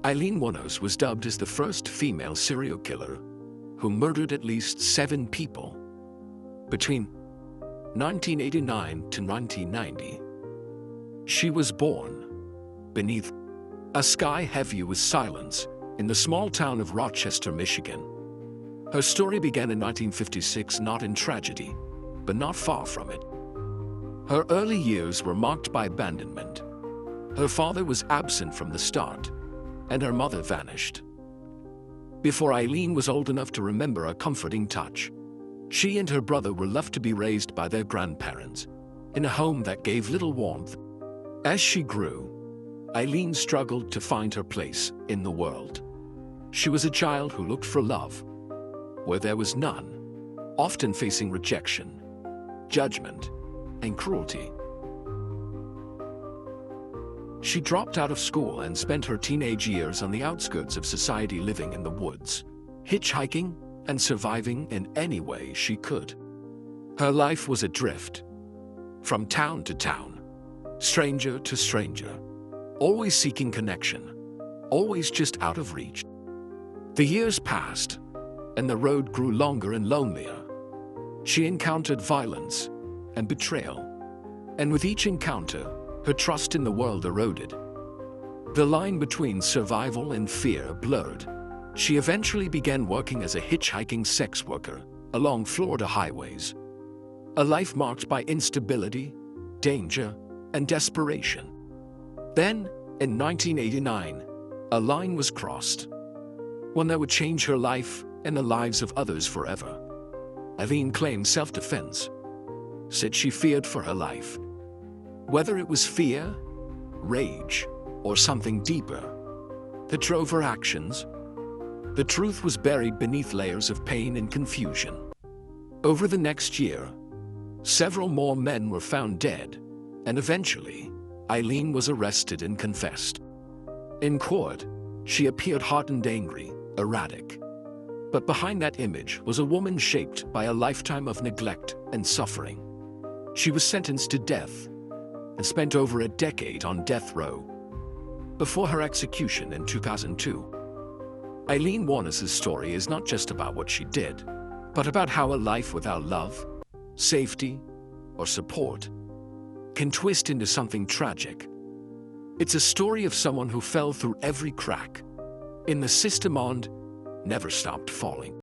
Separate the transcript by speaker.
Speaker 1: Aileen Wuornos was dubbed as the first female serial killer who murdered at least 7 people between 1989 to 1990. She was born beneath a sky heavy with silence in the small town of Rochester, Michigan. Her story began in 1956, not in tragedy, but not far from it. Her early years were marked by abandonment. Her father was absent from the start, and her mother vanished. Before Aileen was old enough to remember a comforting touch, she and her brother were left to be raised by their grandparents in a home that gave little warmth. As she grew, Aileen struggled to find her place in the world. She was a child who looked for love where there was none, often facing rejection, judgment, and cruelty. She dropped out of school and spent her teenage years on the outskirts of society, living in the woods, hitchhiking, and surviving in any way she could. Her life was adrift, from town to town, stranger to stranger, always seeking connection, always just out of reach. The years passed, and the road grew longer and lonelier. She encountered violence and betrayal, and with each encounter, her trust in the world eroded. The line between survival and fear blurred. She eventually began working as a hitchhiking sex worker along Florida highways. A life marked by instability, danger, and desperation. Then, in 1989, a line was crossed, one that would change her life and the lives of others forever. Aileen claimed self-defense, said she feared for her life. Whether it was fear, rage, or something deeper that drove her actions, the truth was buried beneath layers of pain and confusion. Over the next year, several more men were found dead, and eventually, Aileen was arrested and confessed. In court, she appeared hot and angry, erratic. But behind that image was a woman shaped by a lifetime of neglect and suffering. She was sentenced to death and spent over a decade on death row before her execution in 2002. Aileen Wuornos' story is not just about what she did, but about how a life without love, safety, or support can twist into something tragic. It's a story of someone who fell through every crack in the system and never stopped falling.